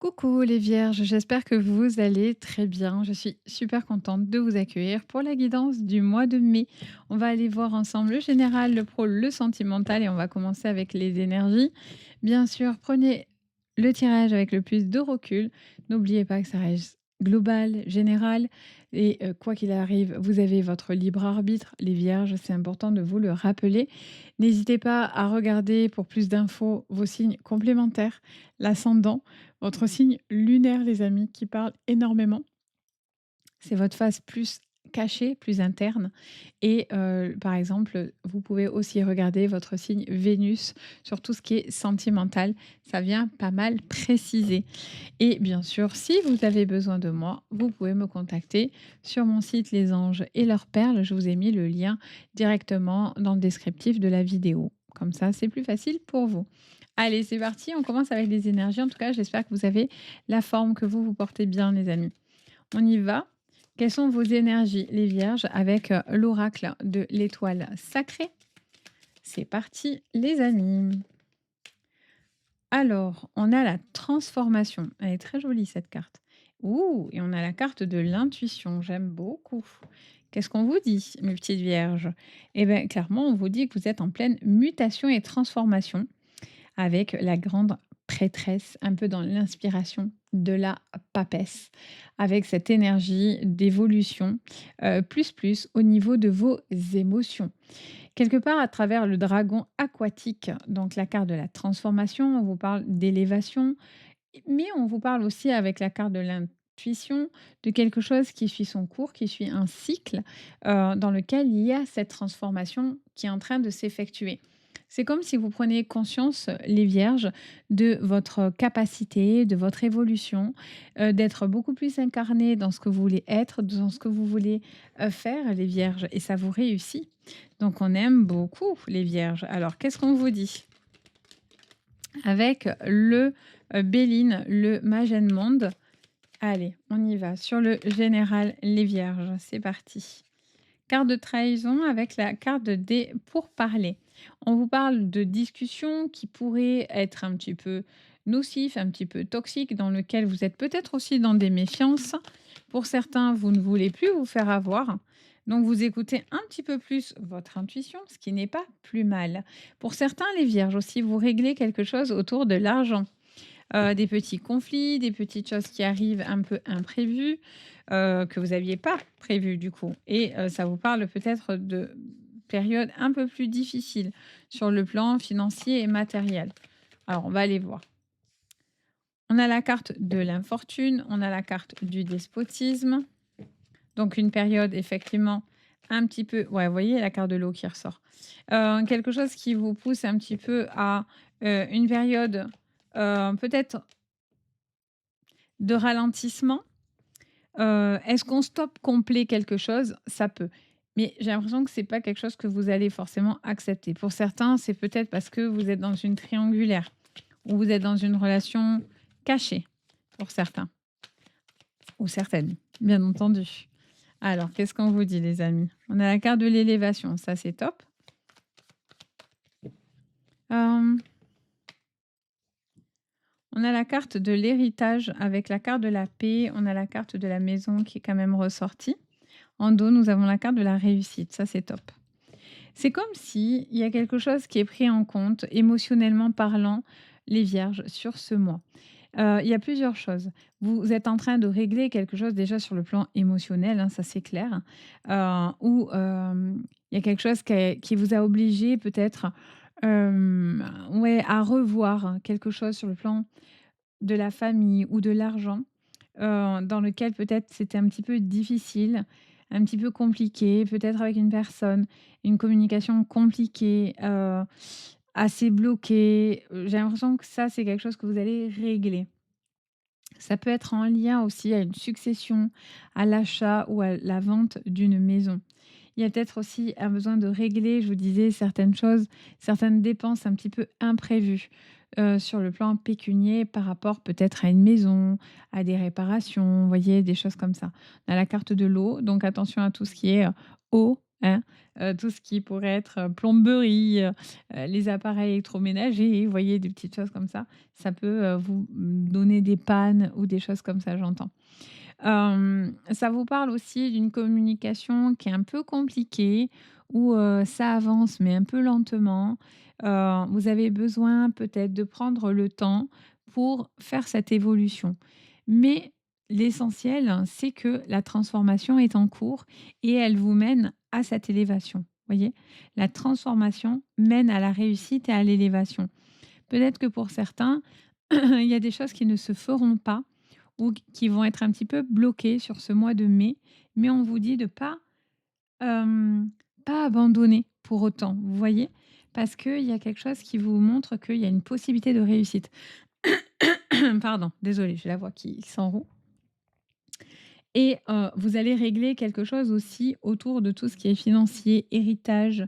Coucou les vierges, j'espère que vous allez très bien. Je suis super contente de vous accueillir pour la guidance du mois de mai. On va aller voir ensemble le général, le pro, le sentimental et on va commencer avec les énergies. Bien sûr, prenez le tirage avec le plus de recul. N'oubliez pas que ça reste global, général et quoi qu'il arrive, vous avez votre libre arbitre, les vierges, c'est important de vous le rappeler. N'hésitez pas à regarder pour plus d'infos vos signes complémentaires, l'ascendant. Votre signe lunaire, les amis, qui parle énormément, c'est votre face plus cachée, plus interne. Et par exemple, vous pouvez aussi regarder votre signe Vénus sur tout ce qui est sentimental. Ça vient pas mal préciser. Et bien sûr, si vous avez besoin de moi, vous pouvez me contacter sur mon site Les Anges et leurs perles. Je vous ai mis le lien directement dans le descriptif de la vidéo. Comme ça, c'est plus facile pour vous. Allez, c'est parti. On commence avec les énergies. En tout cas, j'espère que vous avez la forme, que vous vous portez bien, les amis. On y va. Quelles sont vos énergies, les vierges, avec l'oracle de l'étoile sacrée? C'est parti, les amis. Alors, on a la transformation. Elle est très jolie, cette carte. Ouh, et on a la carte de l'intuition. J'aime beaucoup. Qu'est-ce qu'on vous dit, mes petites vierges? Eh bien, clairement, on vous dit que vous êtes en pleine mutation et transformation avec la grande prêtresse, un peu dans l'inspiration de la papesse, avec cette énergie d'évolution, plus au niveau de vos émotions. Quelque part, à travers le dragon aquatique, donc la carte de la transformation, on vous parle d'élévation, mais on vous parle aussi avec la carte de l'intuition, de quelque chose qui suit son cours, qui suit un cycle dans lequel il y a cette transformation qui est en train de s'effectuer. C'est comme si vous preniez conscience, les vierges, de votre capacité, de votre évolution, d'être beaucoup plus incarné dans ce que vous voulez être, dans ce que vous voulez faire, les vierges, et ça vous réussit. Donc on aime beaucoup les vierges. Alors qu'est-ce qu'on vous dit? Avec le Béline, le Magenne Monde. Allez, on y va. Sur le général, les vierges, c'est parti. Carte de trahison avec la carte des pourparlers. On vous parle de discussions qui pourraient être un petit peu nocifs, un petit peu toxiques, dans lequel vous êtes peut-être aussi dans des méfiances. Pour certains, vous ne voulez plus vous faire avoir. Donc, vous écoutez un petit peu plus votre intuition, ce qui n'est pas plus mal. Pour certains, les vierges aussi, vous réglez quelque chose autour de l'argent. Des petits conflits, des petites choses qui arrivent un peu imprévues, que vous aviez pas prévues du coup et ça vous parle peut-être de périodes un peu plus difficiles sur le plan financier et matériel. Alors on va aller voir. On a la carte de l'infortune, on a la carte du despotisme, donc une période effectivement un petit peu ouais, vous voyez la carte de l'eau qui ressort. Quelque chose qui vous pousse un petit peu à, une période, peut-être de ralentissement. Est-ce qu'on stoppe complet quelque chose? Ça peut. Mais j'ai l'impression que c'est pas quelque chose que vous allez forcément accepter. Pour certains, c'est peut-être parce que vous êtes dans une triangulaire ou vous êtes dans une relation cachée, pour certains ou certaines, bien entendu. Alors, qu'est-ce qu'on vous dit, les amis? On a la carte de l'élévation, ça, c'est top. Hem, on a la carte de l'héritage avec la carte de la paix, on a la carte de la maison qui est quand même ressortie. En dos, nous avons la carte de la réussite, ça, c'est top. C'est comme s'il y a quelque chose qui est pris en compte, émotionnellement parlant, les vierges, sur ce mois. Il y a plusieurs choses. Vous êtes en train de régler quelque chose déjà sur le plan émotionnel, hein, ça c'est clair, ou il y a quelque chose qui vous a obligé peut-être, ouais, à revoir quelque chose sur le plan de la famille ou de l'argent, dans lequel peut-être c'était un petit peu difficile, un petit peu compliqué, peut-être avec une personne, une communication compliquée, assez bloquée. J'ai l'impression que ça, c'est quelque chose que vous allez régler. Ça peut être en lien aussi à une succession, à l'achat ou à la vente d'une maison. Il y a peut-être aussi un besoin de régler, je vous disais, certaines choses, certaines dépenses un petit peu imprévues, sur le plan pécunier par rapport peut-être à une maison, à des réparations, vous voyez? Des choses comme ça. On a la carte de l'eau, donc attention à tout ce qui est, eau, hein, tout ce qui pourrait être, plomberie, les appareils électroménagers, vous voyez, des petites choses comme ça peut, vous donner des pannes ou des choses comme ça, j'entends. Ça vous parle aussi d'une communication qui est un peu compliquée, où, ça avance mais un peu lentement. Vous avez besoin peut-être de prendre le temps pour faire cette évolution. Mais l'essentiel, c'est que la transformation est en cours et elle vous mène à cette élévation. Voyez? La transformation mène à la réussite et à l'élévation. Peut-être que pour certains, il y a des choses qui ne se feront pas ou qui vont être un petit peu bloquées sur ce mois de mai, mais on vous dit de hem, pas abandonner pour autant, vous voyez? Parce qu'il y a quelque chose qui vous montre qu'il y a une possibilité de réussite. Pardon, désolée, j'ai la voix qui s'enroue. Et vous allez régler quelque chose aussi autour de tout ce qui est financier, héritage,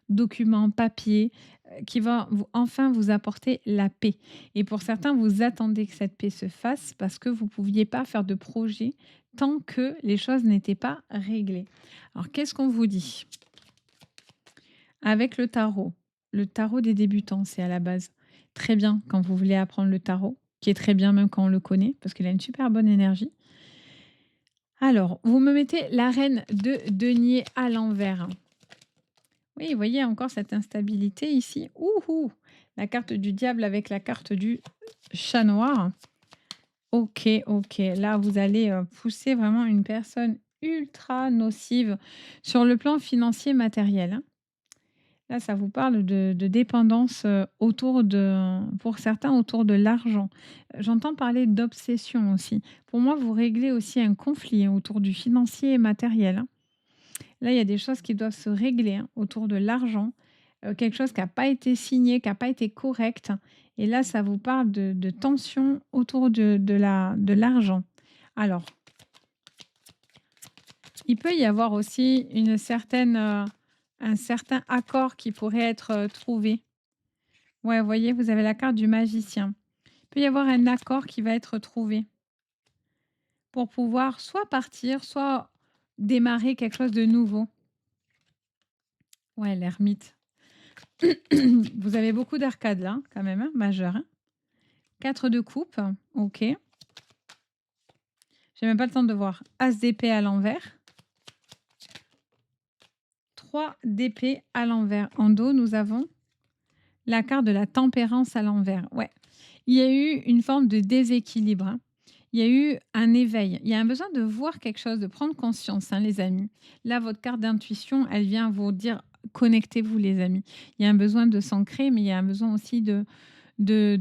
documents, papiers, qui va vous enfin vous apporter la paix. Et pour certains, vous attendez que cette paix se fasse parce que vous ne pouviez pas faire de projet tant que les choses n'étaient pas réglées. Alors qu'est-ce qu'on vous dit? Avec le tarot des débutants, c'est à la base. Très bien quand vous voulez apprendre le tarot, qui est très bien même quand on le connaît, parce qu'il a une super bonne énergie. Alors, vous me mettez la reine de denier à l'envers. Oui, vous voyez encore cette instabilité ici. Ouhou! La carte du diable avec la carte du chat noir. OK, OK. Là, vous allez, pousser vraiment une personne ultra nocive sur le plan financier matériel, hein. Là, ça vous parle de dépendance, autour de pour certains, autour de l'argent. J'entends parler d'obsession aussi. Pour moi, vous réglez aussi un conflit, hein, autour du financier et matériel, hein. Là, il y a des choses qui doivent se régler, hein, autour de l'argent, quelque chose qui a pas été signé, qui a pas été correct et là, ça vous parle de tension autour de l'argent. Alors, il peut y avoir aussi un certain accord qui pourrait être, trouvé. Ouais, vous voyez, vous avez la carte du magicien. Il peut y avoir un accord qui va être trouvé pour pouvoir soit partir, soit démarrer quelque chose de nouveau. Ouais, l'ermite. Vous avez beaucoup d'arcades là, quand même, hein, majeures, hein. 4 de coupe, OK. J'ai même pas le temps de voir. As d'épée à l'envers. 3 d'épée à l'envers. En dos, nous avons la carte de la tempérance à l'envers. Ouais, il y a eu une forme de déséquilibre, hein. Il y a eu un éveil. Il y a un besoin de voir quelque chose, de prendre conscience, hein, les amis. Là, votre carte d'intuition, elle vient vous dire connectez-vous, les amis. Il y a un besoin de s'ancrer, mais il y a un besoin aussi de, de,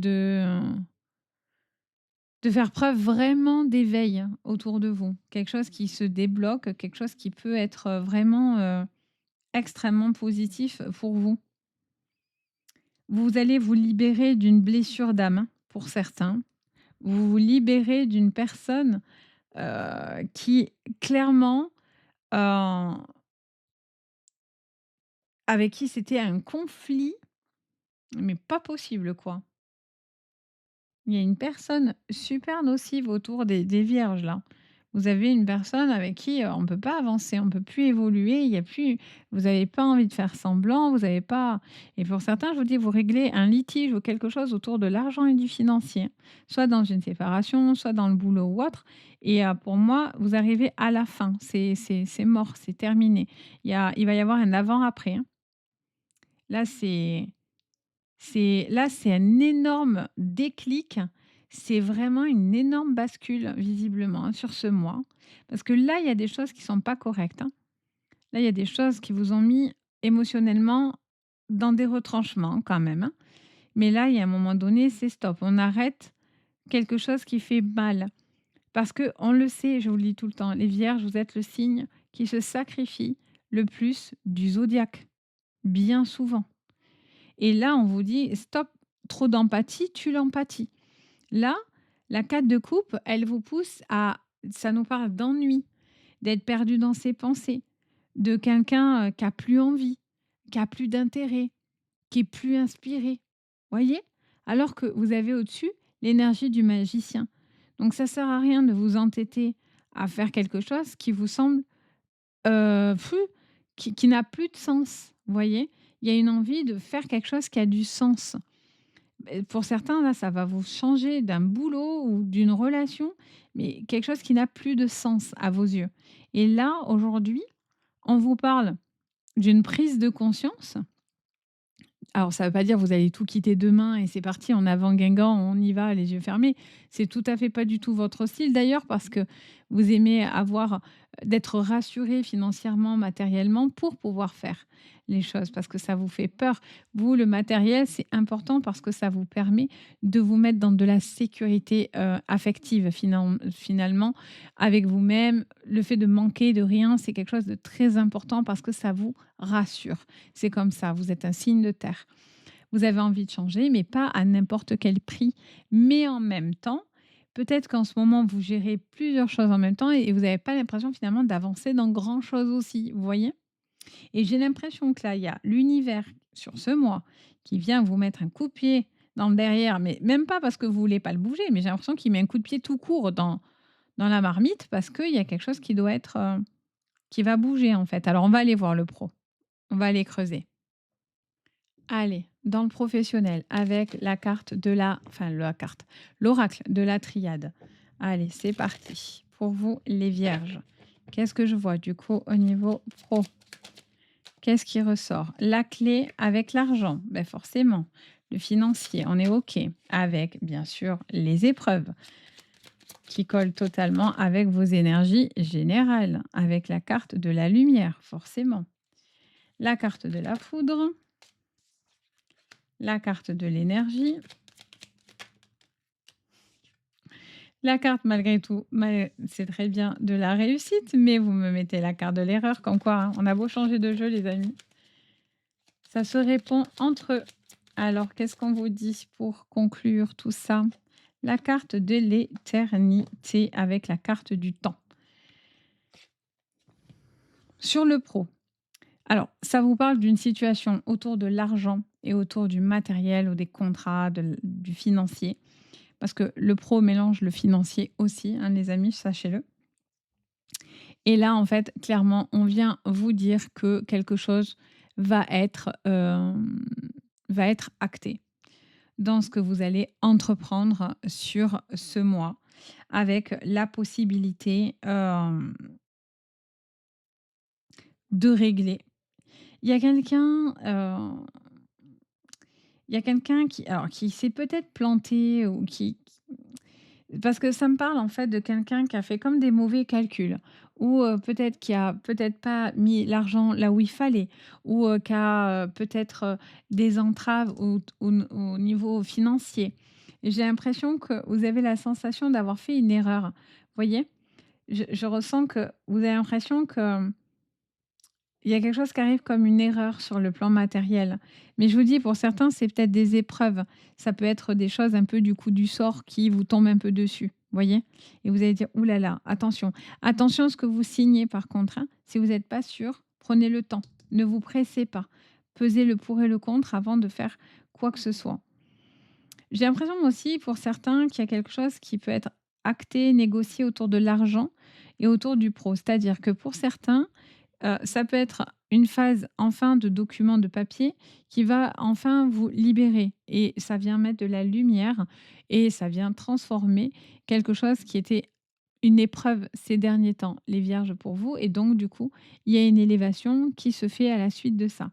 de faire preuve vraiment d'éveil autour de vous. Quelque chose qui se débloque, quelque chose qui peut être vraiment extrêmement positif pour vous. Vous allez vous libérer d'une blessure d'âme, hein, pour certains. Vous vous libérez d'une personne, qui clairement, heu, avec qui c'était un conflit, mais pas possible, quoi. Il y a une personne super nocive autour des vierges, là. Vous avez une personne avec qui, on ne peut pas avancer, on ne peut plus évoluer, il y a plus vous n'avez pas envie de faire semblant, vous avez pas et pour certains, je vous dis, vous réglez un litige ou quelque chose autour de l'argent et du financier, soit dans une séparation, soit dans le boulot ou autre et pour moi, vous arrivez à la fin. C'est mort, c'est terminé. Il va y avoir un avant-après, hein. Là, c'est un énorme déclic. C'est vraiment une énorme bascule visiblement, hein, sur ce mois. Parce que là, il y a des choses qui sont pas correctes, hein. Là, il y a des choses qui vous ont mis émotionnellement dans des retranchements quand même, hein. Mais là, il y a un moment donné, c'est stop. On arrête quelque chose qui fait mal. Parce que on le sait, je vous le dis tout le temps, les vierges, vous êtes le signe qui se sacrifie le plus du zodiaque, bien souvent. Et là, on vous dit: «Stop, trop d'empathie, tue l'empathie». Là, la 4 de coupe, elle vous pousse à ça nous parle d'ennui, d'être perdu dans ses pensées, de quelqu'un, qui a plus envie, qui a plus d'intérêt, qui est plus inspiré. Voyez? Alors que vous avez au-dessus l'énergie du magicien. Donc ça sert à rien de vous entêter à faire quelque chose qui vous semble, qui n'a plus de sens, vous voyez? Il y a une envie de faire quelque chose qui a du sens. Pour certains, là, ça va vous changer d'un boulot ou d'une relation, mais quelque chose qui n'a plus de sens à vos yeux. Et là, aujourd'hui, on vous parle d'une prise de conscience. Alors, ça ne veut pas dire vous allez tout quitter demain et c'est parti en avant Guingamp, on y va les yeux fermés. C'est tout à fait pas du tout votre style d'ailleurs parce que vous aimez avoir d'être rassuré financièrement, matériellement pour pouvoir faire les choses parce que ça vous fait peur. Vous, le matériel, c'est important parce que ça vous permet de vous mettre dans de la sécurité affective finalement avec vous-même. Le fait de manquer de rien, c'est quelque chose de très important parce que ça vous rassure. C'est comme ça, vous êtes un signe de terre. Vous avez envie de changer, mais pas à n'importe quel prix. Mais en même temps, peut-être qu'en ce moment, vous gérez plusieurs choses en même temps et vous n'avez pas l'impression finalement d'avancer dans grand-chose aussi, vous voyez? Et j'ai l'impression que là, il y a l'univers sur ce mois qui vient vous mettre un coup de pied dans le derrière, mais même pas parce que vous voulez pas le bouger, mais j'ai l'impression qu'il met un coup de pied tout court dans la marmite parce qu'il y a quelque chose qui doit être, qui va bouger en fait. Alors on va aller voir le pro, on va aller creuser. Allez, dans le professionnel, avec la carte de la enfin la carte, l'oracle de la triade. Allez, c'est parti. Pour vous, les vierges, qu'est-ce que je vois du coup au niveau pro? Qu'est-ce qui ressort? La clé avec l'argent, ben forcément. Le financier, on est OK. Avec, bien sûr, les épreuves qui collent totalement avec vos énergies générales. Avec la carte de la lumière, forcément. La carte de la foudre, la carte de l'énergie, la carte malgré tout, c'est très bien de la réussite, mais vous me mettez la carte de l'erreur, comme quoi hein, on a beau changer de jeu, les amis. Ça se répond entre eux. Alors, qu'est-ce qu'on vous dit pour conclure tout ça? La carte de l'éternité avec la carte du temps. Sur le pro, alors, ça vous parle d'une situation autour de l'argent et autour du matériel ou des contrats, du financier. Parce que le pro mélange le financier aussi, hein, les amis, sachez-le. Et là, en fait, clairement, on vient vous dire que quelque chose va être acté dans ce que vous allez entreprendre sur ce mois, avec la possibilité de régler. Il y a quelqu'un il y a quelqu'un qui s'est peut-être planté ou parce que ça me parle en fait de quelqu'un qui a fait comme des mauvais calculs ou peut-être qui a peut-être pas mis l'argent là où il fallait ou qui a peut-être des entraves au niveau financier. Et j'ai l'impression que vous avez la sensation d'avoir fait une erreur. Vous voyez? Je ressens que vous avez l'impression que il y a quelque chose qui arrive comme une erreur sur le plan matériel. Mais je vous dis, pour certains, c'est peut-être des épreuves. Ça peut être des choses un peu du coup du sort qui vous tombent un peu dessus. Voyez? Et vous allez dire, ouh là là, attention. Attention à ce que vous signez par contre, hein. Si vous n'êtes pas sûr, prenez le temps. Ne vous pressez pas. Pesez le pour et le contre avant de faire quoi que ce soit. J'ai l'impression aussi, pour certains, qu'il y a quelque chose qui peut être acté, négocié autour de l'argent et autour du pro. C'est-à-dire que pour certains, ça peut être une phase enfin de document de papier qui va enfin vous libérer et ça vient mettre de la lumière et ça vient transformer quelque chose qui était une épreuve ces derniers temps, les vierges pour vous et donc du coup, il y a une élévation qui se fait à la suite de ça.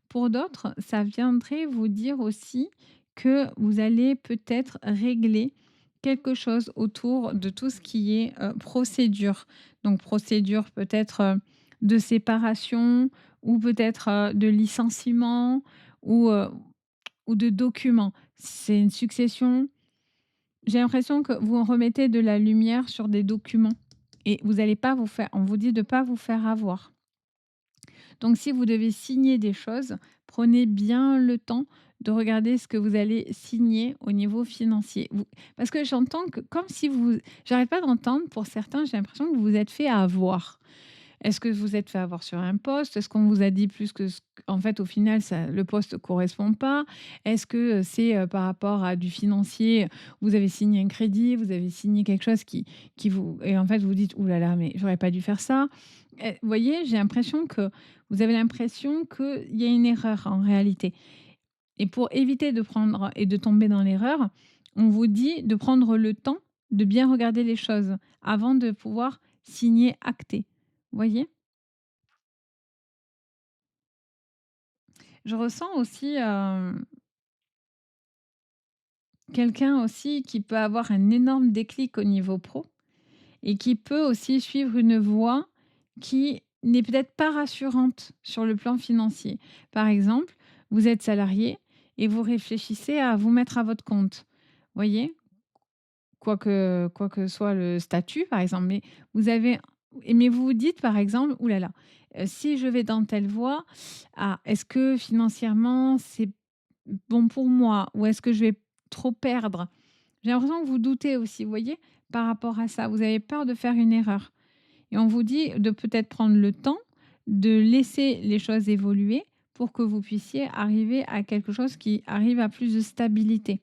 Pour d'autres, ça viendrait vous dire aussi que vous allez peut-être régler quelque chose autour de tout ce qui est procédure. Donc procédure peut-être de séparation ou peut-être de licenciement ou de documents. C'est une succession. J'ai l'impression que vous remettez de la lumière sur des documents et vous allez pas vous faire, on vous dit de ne pas vous faire avoir. Donc si vous devez signer des choses, prenez bien le temps de regarder ce que vous allez signer au niveau financier. Parce que j'entends que comme si vous... J'arrête pas d'entendre, pour certains, j'ai l'impression que vous vous êtes fait avoir. Est-ce que vous êtes fait avoir sur un poste? Est-ce qu'on vous a dit plus que ce en fait, au final, ça le poste ne correspond pas? Est-ce que, c'est, par rapport à du financier? Vous avez signé un crédit, vous avez signé quelque chose qui vous et en fait, vous dites: «Ouh là là, mais j'aurais pas dû faire ça». Vous voyez, j'ai l'impression que vous avez l'impression qu'il y a une erreur en réalité et pour éviter de prendre et de tomber dans l'erreur, on vous dit de prendre le temps de bien regarder les choses avant de pouvoir signer, acter. Vous voyez? Je ressens aussi, quelqu'un aussi qui peut avoir un énorme déclic au niveau pro et qui peut aussi suivre une voie qui n'est peut-être pas rassurante sur le plan financier. Par exemple, vous êtes salarié et vous réfléchissez à vous mettre à votre compte. Voyez? Quoi que soit le statut, par exemple, mais vous avez mais vous vous dites, par exemple: «Ouh là là, si je vais dans telle voie, ah, est-ce que financièrement c'est bon pour moi? Ou est-ce que je vais trop perdre?» J'ai l'impression que vous doutez aussi, vous voyez? Par rapport à ça, vous avez peur de faire une erreur et on vous dit de peut-être prendre le temps de laisser les choses évoluer pour que vous puissiez arriver à quelque chose qui arrive à plus de stabilité.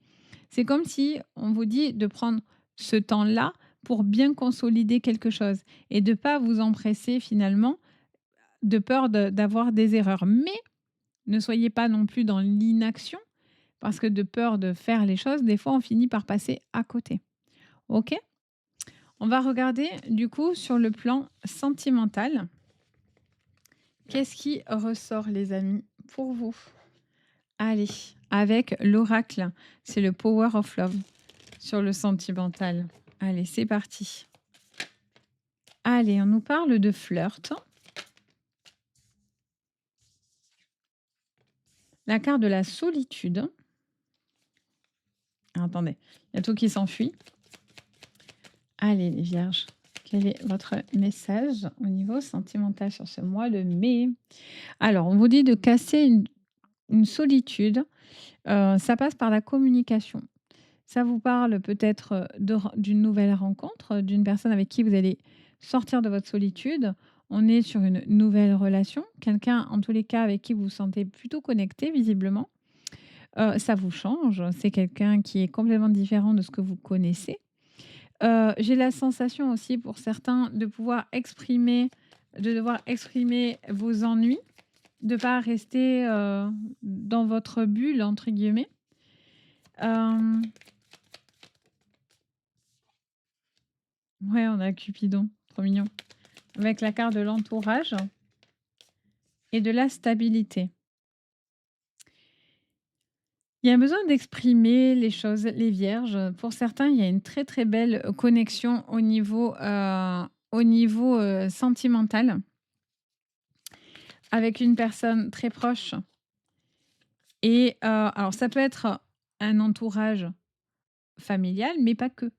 C'est comme si on vous dit de prendre ce temps-là pour bien consolider quelque chose et de pas vous empresser finalement de peur d'avoir des erreurs. Mais ne soyez pas non plus dans l'inaction parce que de peur de faire les choses, des fois on finit par passer à côté. OK? On va regarder du coup sur le plan sentimental. Qu'est-ce qui ressort les amis pour vous? Allez, avec l'oracle, c'est le Power of Love sur le sentimental. Allez, c'est parti. Allez, on nous parle de flirt. La carte de la solitude. Ah, attendez, il y a tout qui s'enfuit. Allez, les vierges, quel est votre message au niveau sentimental sur ce mois de mai? Alors, on vous dit de casser une solitude. Ça passe par la communication. Ça vous parle peut-être, d'une nouvelle rencontre, d'une personne avec qui vous allez sortir de votre solitude. On est sur une nouvelle relation, quelqu'un en tous les cas avec qui vous vous sentez plutôt connecté visiblement. Ça vous change, c'est quelqu'un qui est complètement différent de ce que vous connaissez. J'ai la sensation aussi pour certains de devoir exprimer vos ennuis, de pas rester, dans votre «bulle» entre guillemets. Hem, ouais, on a Cupidon, trop mignon. Avec la carte de l'entourage et de la stabilité. Il y a besoin d'exprimer les choses, les vierges. Pour certains, il y a une très, très belle, connexion au niveau, sentimental avec une personne très proche et alors ça peut être un entourage familial, mais pas que.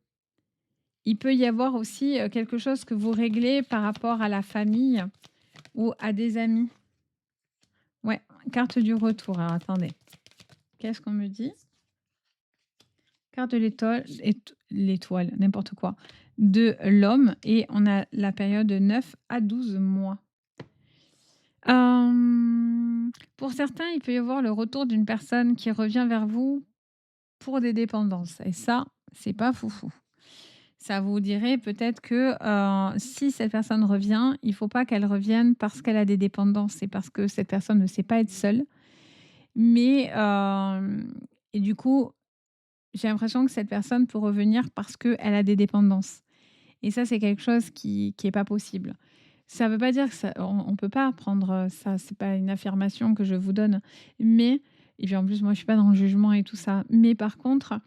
Il peut y avoir aussi, quelque chose que vous réglez par rapport à la famille ou à des amis. Ouais, carte du retour. Alors attendez, qu'est-ce qu'on me dit? Carte de l'étoile, n'importe quoi, de l'homme et on a la période de 9 à 12 mois. Pour certains, il peut y avoir le retour d'une personne qui revient vers vous pour des dépendances et ça, c'est pas foufou. Ça vous dirait peut-être que, si cette personne revient, il faut pas qu'elle revienne parce qu'elle a des dépendances et parce que cette personne ne sait pas être seule. Mais, et du coup, j'ai l'impression que cette personne peut revenir parce qu'elle a des dépendances et ça, c'est quelque chose qui est pas possible. Ça veut pas dire que ça on peut pas prendre, ça, c'est pas une affirmation que je vous donne, mais et puis en plus, moi, je suis pas dans le jugement et tout ça. Mais par contre,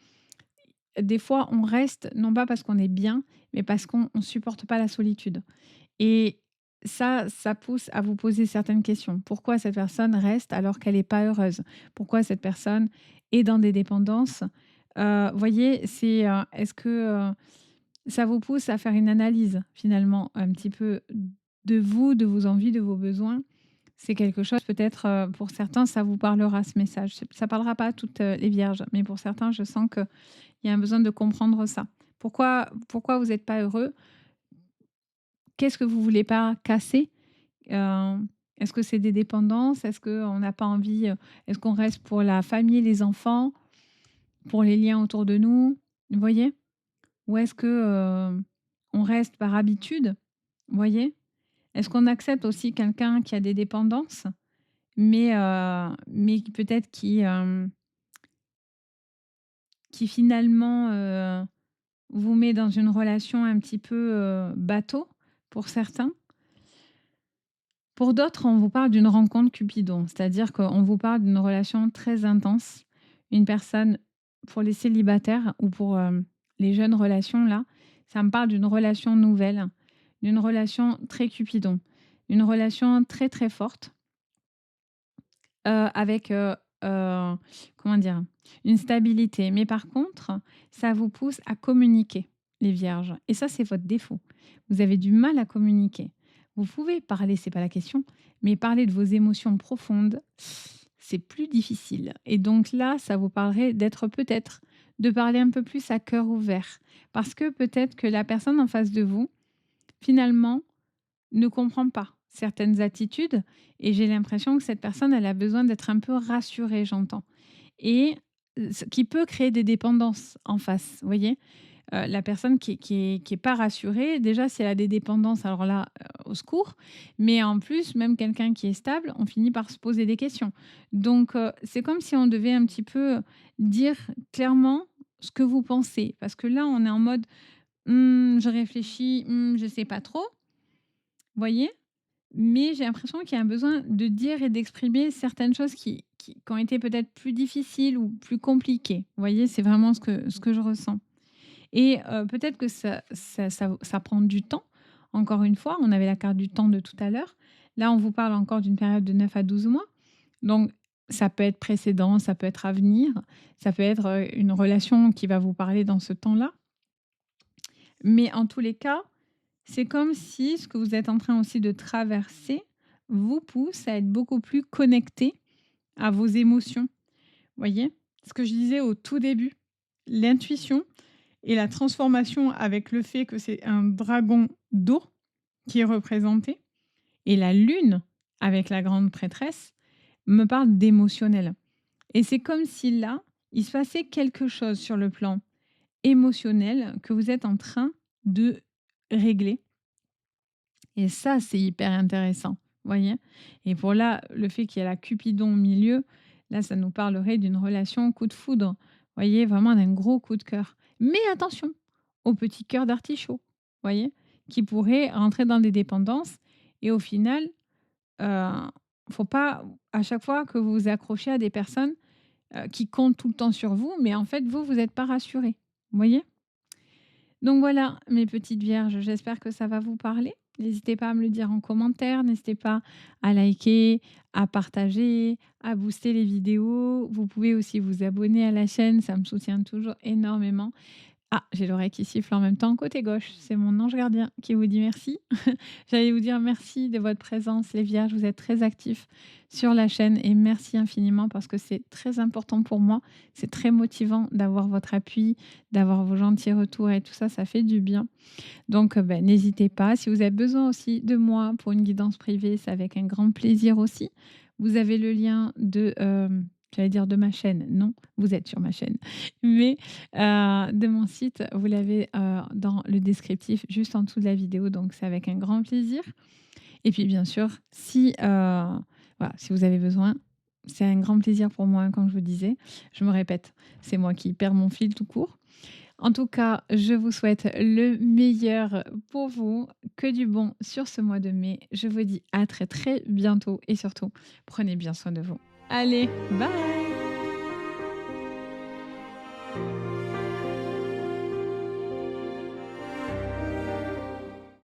des fois, on reste non pas parce qu'on est bien, mais parce qu'on supporte pas la solitude et ça pousse à vous poser certaines questions. Pourquoi cette personne reste alors qu'elle est pas heureuse? Pourquoi cette personne est dans des dépendances? Voyez, c'est, est-ce que, ça vous pousse à faire une analyse finalement un petit peu de vous, de vos envies, de vos besoins. C'est quelque chose peut-être, pour certains, ça vous parlera ce message. Ça parlera pas à toutes, les vierges, mais pour certains, je sens qu'il y a un besoin de comprendre ça. Pourquoi vous n'êtes pas heureux? Qu'est-ce que vous voulez pas casser? Heu, est-ce que c'est des dépendances? Est-ce qu'on n'a pas envie, est-ce qu'on reste pour la famille, les enfants, pour les liens autour de nous? Vous voyez? Ou est-ce que, on reste par habitude? Vous voyez? Est-ce qu'on accepte aussi quelqu'un qui a des dépendances, mais qui peut-être qui finalement, vous met dans une relation un petit peu, bateau pour certains? Pour d'autres, on vous parle d'une rencontre Cupidon, c'est-à-dire qu'on vous parle d'une relation très intense. Une personne pour les célibataires ou pour, les jeunes relations là, ça me parle d'une relation nouvelle, d'une relation très Cupidon, une relation très, très forte, avec, comment dire? Une stabilité. Mais par contre, ça vous pousse à communiquer, les vierges, et ça, c'est votre défaut. Vous avez du mal à communiquer. Vous pouvez parler, c'est pas la question, mais parler de vos émotions profondes, c'est plus difficile, et donc là, ça vous parlerait d'être peut-être de parler un peu plus à cœur ouvert. Parce que peut-être que la personne en face de vous, finalement, ne comprend pas certaines attitudes, et j'ai l'impression que cette personne, elle a besoin d'être un peu rassurée, j'entends, et ce qui peut créer des dépendances en face, vous voyez? La personne qui est pas rassurée, déjà si elle a des dépendances, alors là, au secours, mais en plus, même quelqu'un qui est stable, on finit par se poser des questions. Donc c'est comme si on devait un petit peu dire clairement ce que vous pensez, parce que là, on est en mode: je réfléchis, je sais pas trop», vous voyez? Mais j'ai l'impression qu'il y a un besoin de dire et d'exprimer certaines choses qui ont été peut-être plus difficiles ou plus compliquées. Vous voyez? C'est vraiment ce que je ressens, et peut-être que ça prend du temps. Encore une fois, on avait la carte du temps de tout à l'heure. Là, on vous parle encore d'une période de 9 à 12 mois. Donc ça peut être précédent, ça peut être à venir, ça peut être, une relation qui va vous parler dans ce temps-là. Mais en tous les cas, c'est comme si ce que vous êtes en train aussi de traverser vous pousse à être beaucoup plus connecté à vos émotions. Voyez? Ce que je disais au tout début, l'intuition et la transformation avec le fait que c'est un dragon d'eau qui est représenté, et la lune avec la grande prêtresse me parle d'émotionnel. Et c'est comme si là, il se passait quelque chose sur le plan émotionnel que vous êtes en train de régler. Et ça, c'est hyper intéressant, voyez? Et pour là, le fait qu'il y ait la Cupidon au milieu, là, ça nous parlerait d'une relation coup de foudre, voyez? Vraiment d'un gros coup de cœur. Mais attention au petit cœur d'artichaut, voyez? Qui pourrait rentrer dans des dépendances, et au final, heu, faut pas à chaque fois que vous vous accrochez à des personnes, qui comptent tout le temps sur vous, mais en fait, vous êtes pas rassurés, voyez? Donc voilà, mes petites vierges, j'espère que ça va vous parler. N'hésitez pas à me le dire en commentaire, n'hésitez pas à liker, à partager, à booster les vidéos. Vous pouvez aussi vous abonner à la chaîne, ça me soutient toujours énormément. Ah, j'ai l'oreille qui siffle en même temps côté gauche, c'est mon ange gardien qui vous dit merci. J'allais vous dire merci de votre présence, les vierges, vous êtes très actifs sur la chaîne, et merci infiniment parce que c'est très important pour moi. C'est très motivant d'avoir votre appui, d'avoir vos gentils retours et tout ça, ça fait du bien. Donc ben, n'hésitez pas. Si vous avez besoin aussi de moi pour une guidance privée, c'est avec un grand plaisir aussi. Vous avez le lien de, j'allais dire de ma chaîne, non, vous êtes sur ma chaîne, mais de mon site, vous l'avez dans le descriptif juste en dessous de la vidéo, donc c'est avec un grand plaisir. Et puis bien sûr, si, voilà, si vous avez besoin, c'est un grand plaisir pour moi, comme je vous disais. Je me répète, c'est moi qui perds mon fil tout court. En tout cas, je vous souhaite le meilleur pour vous, que du bon sur ce mois de mai. Je vous dis à très très bientôt, et surtout, prenez bien soin de vous. Allez, bye!